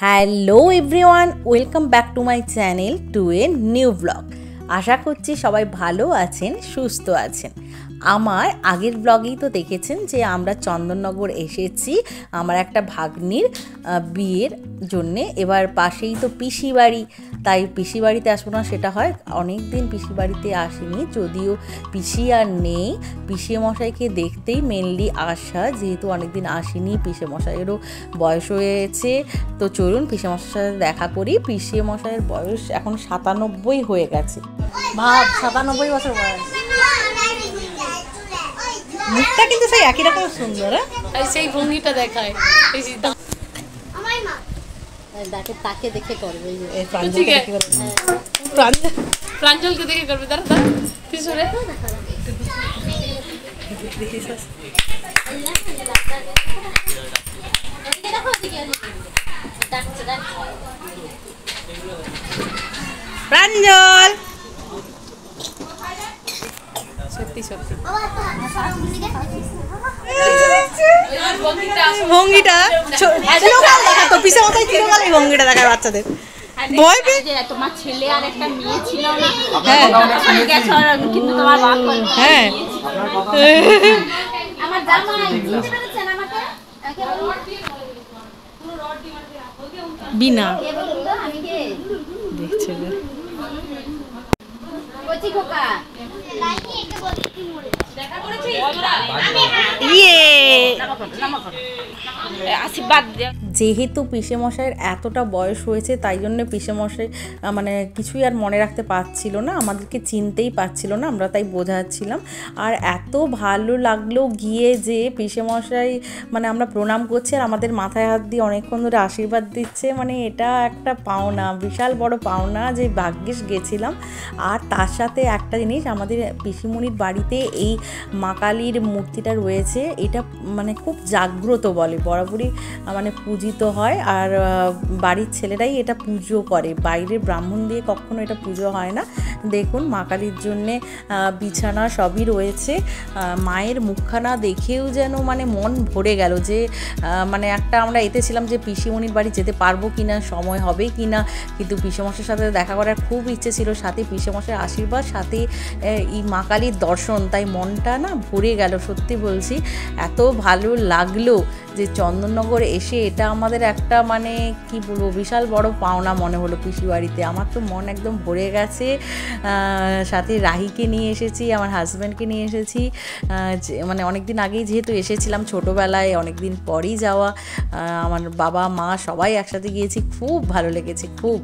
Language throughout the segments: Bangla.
Hello everyone, welcome back to my channel to a new blog. আশা করছি সবাই ভালো আছেন, সুস্থ আছেন। আমার আগের ব্লগেই তো দেখেছেন যে আমরা চন্দননগর এসেছি আমার একটা ভাগ্নির বিয়ের জন্যে। এবার পাশেই তো পিসি বাড়ি, তাই পিসি বাড়িতে আসবো না সেটা হয়, অনেক দিন পিসি বাড়িতে আসিনি, যদিও পিসি আর নেই। পিসি মশাইকে দেখতেই মেনলি আসা, যেহেতু অনেক দিন আসিনি, পিসি মশাইয়েরও বয়স হয়েছে। তো চলুন পিসি মশাইয়ের সাথে দেখা করি। পিসি মশাইয়ের বয়স এখন 97 হয়ে গেছে, ভাব 97 বছর বয়স। মুখটা কিন্তু সেই একই রকম সুন্দর, সেই ভঙ্গিটা দেখায় তাকে দেখে করবে, প্রাঞ্জলকে দেখে করবে। তারা পিছনে প্রাঞ্জল সত্যি সত্যি ভঙ্গিটা দেখাতো, পিসে মতো চিরকাল এই ভঙ্গিটা দেখায় বাচ্চাদের। ভয় পেয়ে তোমার ছেলে আর একটা মেয়ে ছিল না, কিন্তু তোমার হ্যাঁ আমার জামাই বুঝতে পেরেছেন আমাকে বিনা আমি কে দেখছে কচি খোকা আশীর্বাদ। যেহেতু পিসেমশাইয়ের এতটা বয়স হয়েছে, তাই জন্য পিসেমশাই মানে কিছুই আর মনে রাখতে পারছিল না, আমাদেরকে চিনতেই পারছিল না, আমরা তাই বোঝাচ্ছিলাম। আর এত ভালো লাগলো গিয়ে যে পিসেমশাই মানে আমরা প্রণাম করছি আর আমাদের মাথায় হাত দিয়ে অনেকক্ষণ ধরে আশীর্বাদ দিচ্ছে, মানে এটা একটা পাওনা, বিশাল বড় পাওনা যে ভাগ্যিস গেছিলাম। আর তার সাথে একটা জিনিস, আমাদের পিসিমণির বাড়িতে এই মা কালীর মূর্তিটা রয়েছে, এটা মানে খুব জাগ্রত বলে, বরাবরই মানে পূজিত হয়। আর বাড়ির ছেলেরাই এটা পুজো করে, বাইরের ব্রাহ্মণ দিয়ে কখনো এটা পুজো হয় না। দেখুন মা কালীর জন্যে বিছানা সবই রয়েছে। মায়ের মুখখানা দেখেও যেন মানে মন ভরে গেল, যে মানে একটা আমরা এতে ছিলাম যে পিসিমণির বাড়ি যেতে পারবো কি না, সময় হবে কি না, কিন্তু পিসেমশাইয়ের সাথে দেখা করার খুব ইচ্ছে ছিল, সাথে পিসেমশাইয়ের আশীর্বাদ, সাথে এই মা কালীর দর্শন, তাই মনটা না ভরে গেল। সত্যি বলছি, এত ভালো লাগলো যে চন্দননগর এসে এটা আমাদের একটা মানে কি বলবো বিশাল বড় পাওনা মনে হলো পিসি বাড়িতে। আমার তো মন একদম ভরে গেছে। সাথে রাহিকে নিয়ে এসেছি, আমার হাজব্যান্ডকে নিয়ে এসেছি, মানে অনেক দিন আগেই যেহেতু এসেছিলাম, ছোটোবেলায় অনেক দিন পরই যাওয়া। আমার বাবা মা সবাই একসাথে গিয়েছি, খুব ভালো লেগেছে খুব।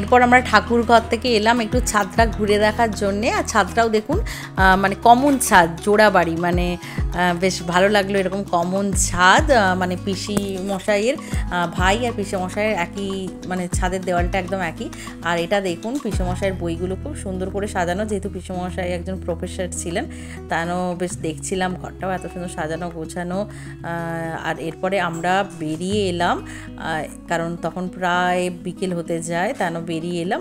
এরপর আমরা ঠাকুর ঘর থেকে এলাম একটু ছাদটা ঘুরে দেখার জন্যে। আর ছাদটাও দেখুন মানে কমন ছাদ, জোড়া বাড়ি, মানে বেশ ভালো লাগলো এরকম কমন ছাদ, মানে পিসি মশাইয়ের ভাই আর পিসি মশাইয়ের একই, মানে ছাদের দেওয়ালটা একদম একই। আর এটা দেখুন পিসি মশাইয়ের বইগুলো খুব সুন্দর করে সাজানো, যেহেতু পিসি মশাই একজন প্রফেসর ছিলেন, তারও বেশ দেখছিলাম ঘরটাও এত সুন্দর সাজানো গোছানো। আর এরপরে আমরা বেরিয়ে এলাম, কারণ তখন প্রায় বিকেল হতে যায়, তারও বেরিয়ে এলাম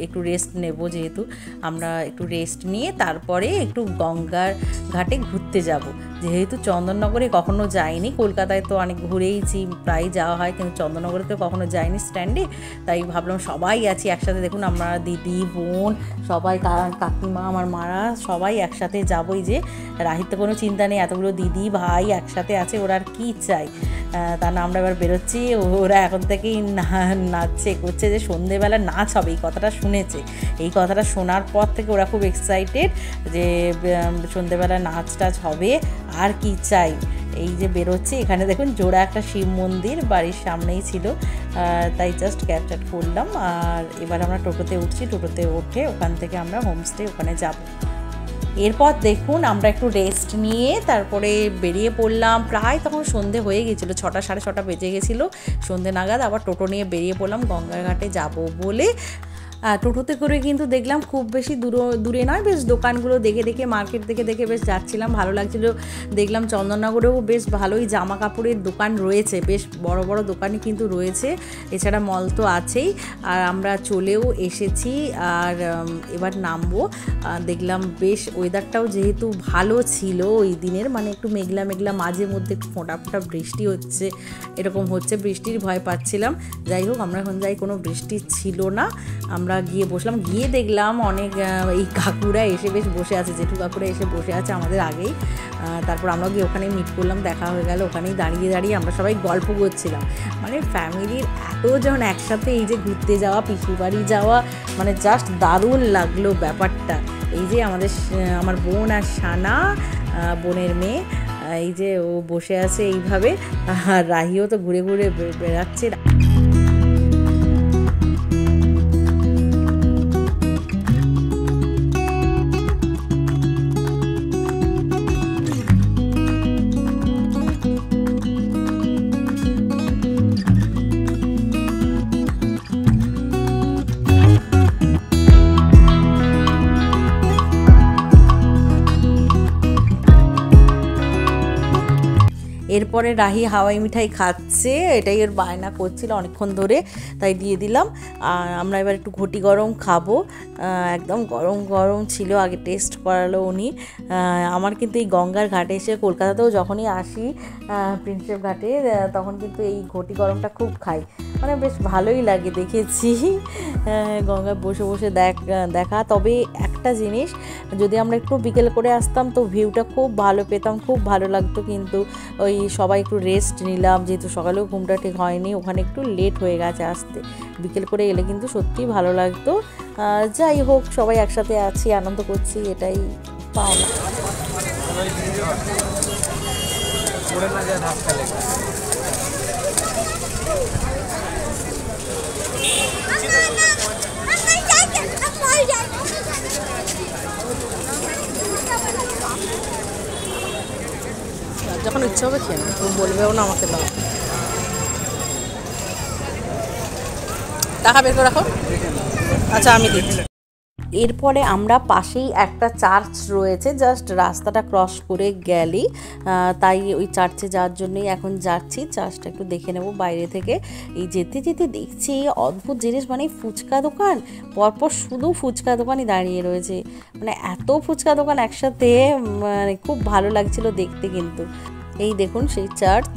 একটু রেস্ট নেব, যেহেতু আমরা একটু রেস্ট নিয়ে তারপরে একটু গঙ্গার ঘাটে ঘুরতে যাব। যেহেতু চন্দননগরে কখনো যাইনি, কলকাতায় তো অনেক ঘুরেইছি, প্রায় যাওয়া হয়, কিন্তু চন্দননগরে তো কখনো যাইনি স্ট্যান্ডে, তাই ভাবলাম সবাই আছি একসাথে। দেখুন আমরা দিদি বোন সবাই, কাকিমা আমার মারা সবাই একসাথে যাবই। যে রাহির তো কোনো চিন্তা নেই, এতগুলো দিদি ভাই একসাথে আছে, ওরা আর কী চাই। তা না আমরা এবার বেরোচ্ছি। ওরা এখন থেকেই নাচছে করছে যে সন্ধেবেলা নাচ হবে, এই কথাটা শুনেছে। এই কথাটা শোনার পর থেকে ওরা খুব এক্সাইটেড যে সন্ধেবেলা নাচ টাচ হবে, আর কি চাই। এই যে বেরোচ্ছি, এখানে দেখুন জোড়া একটা শিব মন্দির বাড়ির সামনেই ছিল, তাই জাস্ট ক্যাপচার করলাম। আর এবার আমরা টোটোতে উঠছি, টোটোতে উঠে ওখান থেকে আমরা হোমস্টে ওখানে যাব। এরপর দেখুন আমরা একটু রেস্ট নিয়ে তারপরে বেরিয়ে পড়লাম। প্রায় তখন সন্ধে হয়ে গেছিলো, 6টা সাড়ে 6টা বেজে গেছিলো সন্ধে নাগাদ। আবার টোটো নিয়ে বেরিয়ে পড়লাম গঙ্গার ঘাটে যাব বলে। টোটোতে করে কিন্তু দেখলাম খুব বেশি দূরে নয়, বেশ দোকানগুলো দেখে দেখে মার্কেট দেখে দেখে বেশ যাচ্ছিলাম, ভালো লাগছিলো। দেখলাম চন্দননগরেও বেশ ভালোই জামা কাপড়ের দোকান রয়েছে, বেশ বড় বড় দোকানই কিন্তু রয়েছে, এছাড়া মল তো আছেই। আর আমরা চলেও এসেছি, আর এবার নামবো। দেখলাম বেশ ওয়েদারটাও যেহেতু ভালো ছিল ওই দিনের, মানে একটু মেঘলা মেঘলা, মাঝে মধ্যে একটু ফোঁটা ফোঁটা বৃষ্টি হচ্ছে, এরকম হচ্ছে, বৃষ্টির ভয় পাচ্ছিলাম। যাই হোক আমরা এখন যাই, কোনো বৃষ্টি ছিল না। আমরা গিয়ে বসলাম, গিয়ে দেখলাম অনেক এই কাকুরা এসে বেশ বসে আছে, জেঠু কাকুরা এসে বসে আছে আমাদের আগেই। তারপর আমরা গিয়ে ওখানে মিট করলাম, দেখা হয়ে গেল। ওখানেই দাঁড়িয়ে দাঁড়িয়ে আমরা সবাই গল্প করছিলাম, মানে ফ্যামিলির এতজন একসাথে এই যে ঘুরতে যাওয়া, পিসির বাড়ি যাওয়া, মানে জাস্ট দারুণ লাগলো ব্যাপারটা। এই যে আমার বোন আর সানা, বোনের মেয়ে, এই যে ও বসে আছে এইভাবে, আর রাহিও তো ঘুরে ঘুরে বেড়াচ্ছে। এরপরে রাহি হাওয়াই মিঠাই খাচ্ছে, এটাই ওর বায়না করছিল অনেকক্ষণ ধরে, তাই দিয়ে দিলাম। আর আমরা এবার একটু ঘটি গরম খাবো, একদম গরম গরম ছিল, আগে টেস্ট করালো উনি। আমার কিন্তু এই গঙ্গার ঘাটে এসে, কলকাতাতেও যখনই আসি প্রিন্সেপ ঘাটে, তখন কিন্তু এই ঘটি গরমটা খুব খাই, মানে বেশ ভালোই লাগে। দেখেছি গঙ্গায় বসে বসে দেখা। তবে একটা জিনিস, যদি আমরা একটু বিকেল করে আসতাম তো ভিউটা খুব ভালো পেতাম, খুব ভালো লাগতো। কিন্তু ওই সবাই একটু রেস্ট নিলাম, যেহেতু সকালেও ঘুমটা ঠিক হয়নি, ওখানে একটু লেট হয়ে গেছে আসতে। বিকেল করে এলে কিন্তু সত্যিই ভালো লাগতো। যাই হোক, সবাই একসাথে আছি, আনন্দ করছি, এটাই পাওনা। যখন ইচ্ছা হবে খেয়ে তুমি বলবেও না আমাকে দাও। টাকা বের করে রাখো। আচ্ছা আমি দিচ্ছি। এরপরে আমরা পাশেই একটা চার্চ রয়েছে, জাস্ট রাস্তাটা ক্রস করে গেলেই, তাই ওই চার্চে যাওয়ার জন্যই এখন যাচ্ছি। চার্চটা একটু দেখে নেব বাইরে থেকে। এই যেতে যেতে দেখছি অদ্ভুত জিনিস, মানে ফুচকা দোকান পরপর শুধু ফুচকা দোকানই দাঁড়িয়ে রয়েছে, মানে এত ফুচকা দোকান একসাথে, মানে খুব ভালো লাগছিল দেখতে। কিন্তু এই দেখুন সেই চার্চ।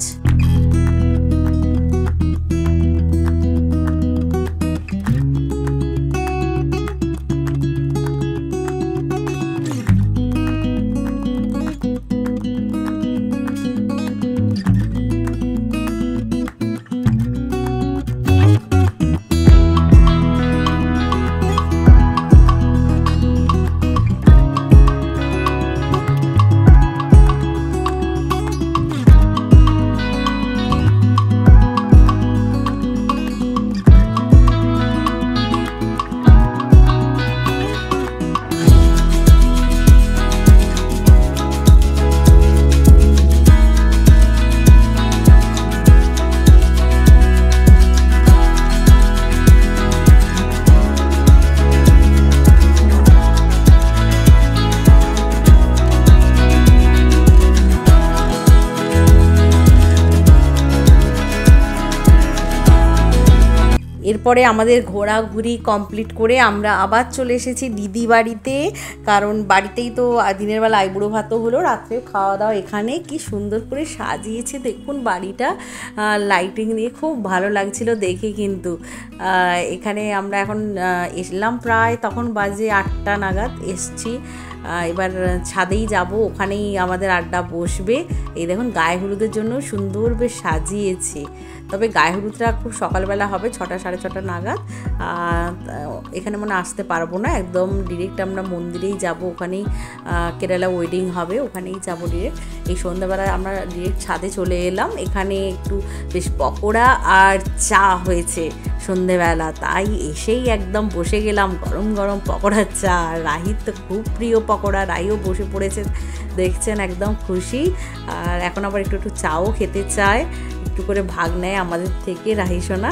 এরপরে আমাদের ঘোরাঘুরি কমপ্লিট করে আমরা আবার চলে এসেছি দিদি বাড়িতে, কারণ বাড়িতেই তো দিনের বেলা আইবুড়ো ভাতও হলো, রাত্রেও খাওয়া দাওয়া এখানে। কি সুন্দর করে সাজিয়েছে দেখুন বাড়িটা, লাইটিং দিয়ে খুব ভালো লাগছিল দেখে। কিন্তু এখানে আমরা এখন এলাম প্রায় তখন বাজে 8টা নাগাদ এসছি। এবার ছাদেই যাব, ওখানেই আমাদের আড্ডা বসবে। এই দেখুন গায়ে হলুদের জন্য সুন্দর বেশ সাজিয়েছে, তবে গায়ে হলুদটা খুব সকালবেলা হবে 6টা সাড়ে 6টা নাগাদ। এখানে মনে আসতে পারবো না, একদম ডিরেক্ট আমরা মন্দিরেই যাব, ওখানেই কেরালা ওয়েডিং হবে, ওখানেই যাব ডিরেক্ট। এই সন্ধ্যাবেলায় আমরা ডিরেক্ট ছাদে চলে এলাম, এখানে একটু বেশ পকোড়া আর চা হয়েছে সন্ধেবেলা, তাই এসেই একদম বসে গেলাম গরম গরম পকোড়া চা। রাহির তো খুব প্রিয় পকোড়া, রাহিও বসে পড়েছে দেখছেন একদম খুশি। আর এখন আবার একটু একটু চাও খেতে চায়, একটু করে ভাগ নেয় আমাদের থেকে রাহি সোনা।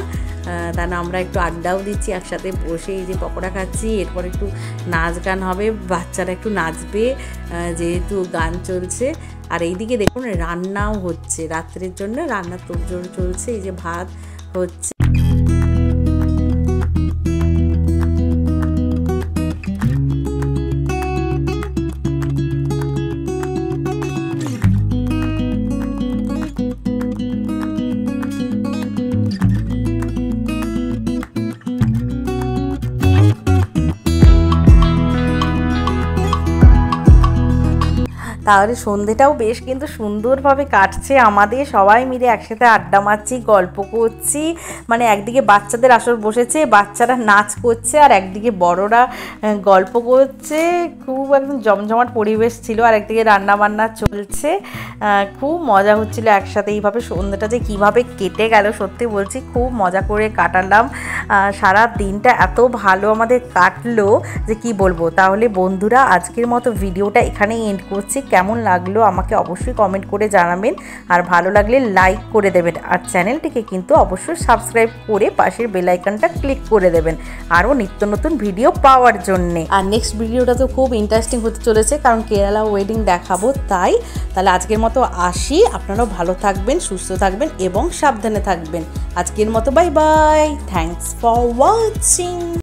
তা না আমরা একটু আড্ডাও দিচ্ছি একসাথে বসে, এই যে পকোড়া খাচ্ছি, এরপর একটু নাচ গান হবে, বাচ্চারা একটু নাচবে যেহেতু গান চলছে। আর এইদিকে দেখুন রান্নাও হচ্ছে, রাত্রের জন্য রান্নার তোড়জোড় চলছে, এই যে ভাত হচ্ছে। তাহলে সন্ধেটাও বেশ কিন্তু সুন্দরভাবে কাটছে আমাদের, সবাই মিলে একসাথে আড্ডা মারছি, গল্প করছি। মানে একদিকে বাচ্চাদের আসর বসেছে, বাচ্চারা নাচ করছে, আর একদিকে বড়রা গল্প করছে, খুব একদম জমজমাট পরিবেশ ছিল। আর একদিকে রান্না বান্না চলছে, খুব মজা হচ্ছিল একসাথে। এইভাবে সন্ধ্যাটা যে কীভাবে কেটে গেল সত্যি বলছি, খুব মজা করে কাটালাম। সারা দিনটা এত ভালো আমাদের কাটলো যে কি বলবো। তাহলে বন্ধুরা আজকের মতো ভিডিওটা এখানেই এন্ড করছি। কেমন লাগলো আমাকে অবশ্যই কমেন্ট করে জানাবেন, আর ভালো লাগলে লাইক করে দেবেন, আর চ্যানেলটিকে কিন্তু অবশ্যই সাবস্ক্রাইব করে পাশের বেল আইকনটা ক্লিক করে দেবেন আরও নিত্য নতুন ভিডিও পাওয়ার জন্যে। আর নেক্সট ভিডিওটা তো খুব ইন্টারেস্টিং হতে চলেছে, কারণ কেরালা ওয়েডিং দেখাবো। তাহলে আজকের মতো আসি, আপনারাও ভালো থাকবেন, সুস্থ থাকবেন এবং সাবধানে থাকবেন। আজকের মতো bye bye, thanks for watching.